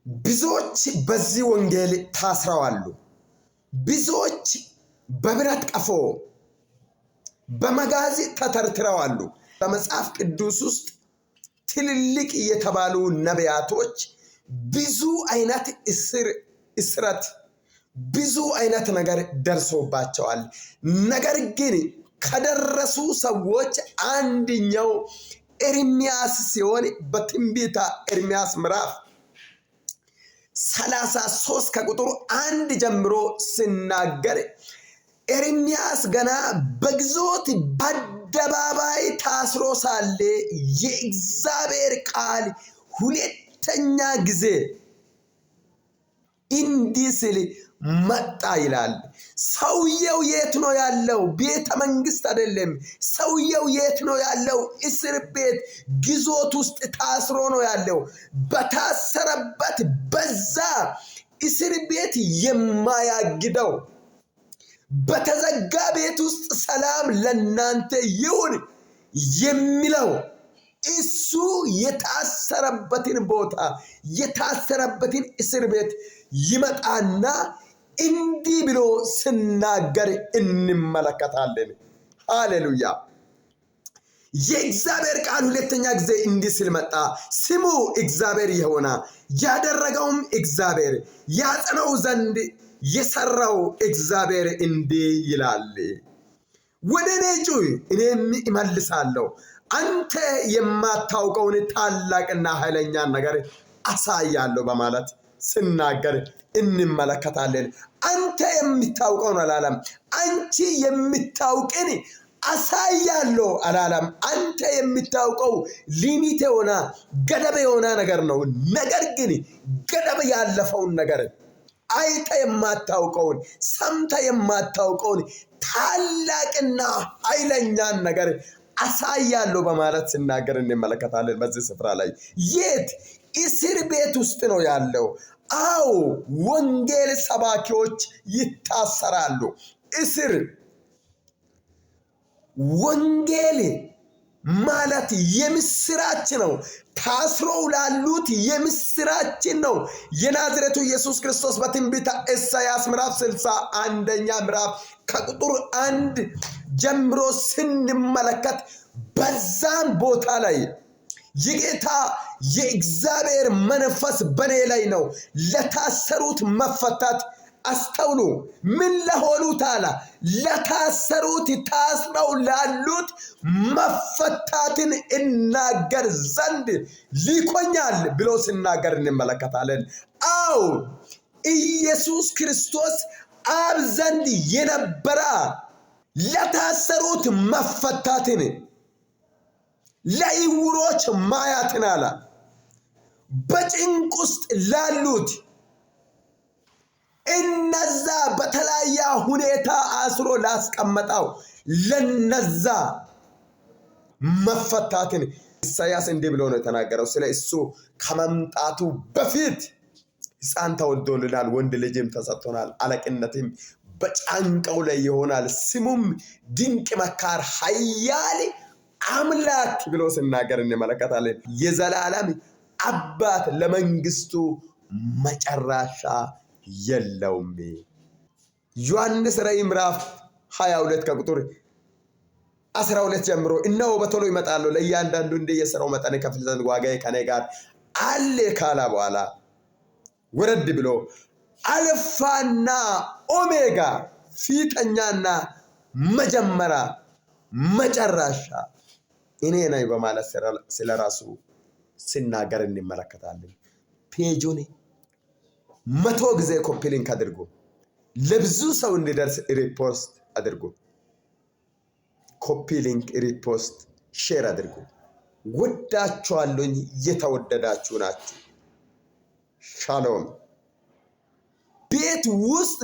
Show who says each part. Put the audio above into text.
Speaker 1: ብዙዎች በዚህ ወንጌል ታስረዋል። ብዙዎች በብረት ቀፎ በመጋዝ ተተርትረዋል። በመጽሐፍ ቅዱስ ውስጥ ትልልቅ የተባሉ ነቢያቶች ብዙ አይነት እስራት ብዙ አይነት ነገር ደርሶባቸዋል። ነገር ግን ከደረሱ ሰዎች አንደኛው ኤርምያስ ሲሆን በትንቢተ ኤርምያስ ምዕራፍ 33 ከቁጥር 1 ጀምሮ ሲናገር ኤርምያስ ገና በግዞት በአደባባይ ታስሮ ሳለ የእግዚአብሔር ቃል ሁለተኛ ጊዜ እንዲህ ሲል መጣ ይላል። ሰውየው የት ነው ያለው? ቤተ መንግስት አይደለም። ሰውየው የት ነው ያለው? እስር ቤት ግዞት ውስጥ ታስሮ ነው ያለው። በታሰረበት በዛ እስር ቤት የማያግደው በተዘጋ ቤት ውስጥ ሰላም ለናንተ ይሁን የሚለው እሱ የታሰረበትን ቦታ የታሰረበትን እስር ቤት ይመጣና እንዲህ ብሎ ሲናገር እንመለከታለን። ሃሌሉያ! የእግዚአብሔር ቃል ሁለተኛ ጊዜ እንዲህ ሲል መጣ። ስሙ እግዚአብሔር የሆነ ያደረገውም እግዚአብሔር ያጸናው ዘንድ የሰራው እግዚአብሔር እንዲህ ይላል፣ ወደ እኔ ጩኽ እኔም እመልሳለሁ፣ አንተ የማታውቀውን ታላቅና ኃይለኛ ነገር አሳያለሁ በማለት ሲናገር እንመለከታለን። አንተ የምታውቀውን አላለም። አንቺ የምታውቅን አሳያለሁ አላለም። አንተ የምታውቀው ሊሚት የሆነ ገደብ የሆነ ነገር ነው። ነገር ግን ገደብ ያለፈውን ነገር አይተ የማታውቀውን ሰምተ የማታውቀውን ታላቅና ኃይለኛን ነገር አሳያለሁ በማለት ሲናገር እንመለከታለን። በዚህ ስፍራ ላይ የት እስር ቤት ውስጥ ነው ያለው። አዎ ወንጌል ሰባኪዎች ይታሰራሉ። እስር ወንጌል ማለት የምስራች ነው። ታስረው ላሉት የምስራችን ነው። የናዝሬቱ ኢየሱስ ክርስቶስ በትንቢተ ኢሳይያስ ምዕራፍ 61ኛ ምዕራፍ ከቁጥር 1 ጀምሮ ስንመለከት በዛም ቦታ ላይ የጌታ የእግዚአብሔር መንፈስ በኔ ላይ ነው፣ ለታሰሩት መፈታት አስተውሉ። ምን ለሆኑት አለ? ለታሰሩት ታስረው ላሉት መፈታትን እናገር ዘንድ ልኮኛል ብሎ ሲናገር እንመለከታለን። አዎ ኢየሱስ ክርስቶስ አብ ዘንድ የነበረ ለታሰሩት መፈታትን ለዕውሮች ማየትን አለ። በጭንቅ ውስጥ ላሉት እነዛ በተለያየ ሁኔታ አስሮ ላስቀመጠው ለነዛ መፈታትን ኢሳይያስ እንዲህ ብሎ ነው የተናገረው። ስለ እሱ ከመምጣቱ በፊት ሕፃን ተወልዶልናል፣ ወንድ ልጅም ተሰጥቶናል፣ አለቅነትም በጫንቃው ላይ ይሆናል፣ ስሙም ድንቅ መካር፣ ኃያል አምላክ ብሎ ሲናገር እንመለከታለን። የዘላለም አባት፣ ለመንግስቱ መጨረሻ የለውም። ዮሐንስ ራዕይ ምዕራፍ 22 ከቁጥር 12 ጀምሮ እነሆ በቶሎ እመጣለሁ፣ ለእያንዳንዱ እንደየሥራው መጠን እከፍል ዘንድ ዋጋዬ ከእኔ ጋር አለ ካለ በኋላ ወረድ ብሎ አልፋና ኦሜጋ ፊተኛና መጀመሪያ መጨረሻ እኔ ነኝ በማለት ስለራሱ ሲናገር እንመለከታለን። ፔጁን 100 ጊዜ ኮፒ ሊንክ አድርጎ ለብዙ ሰው እንዲደርስ ሪፖስት አድርጎ፣ ኮፒ ሊንክ፣ ሪፖስት፣ ሼር አድርጎ። ወዳችኋለሁ፣ የተወደዳችሁ ናችሁ። ሻሎም። ቤት ውስጥ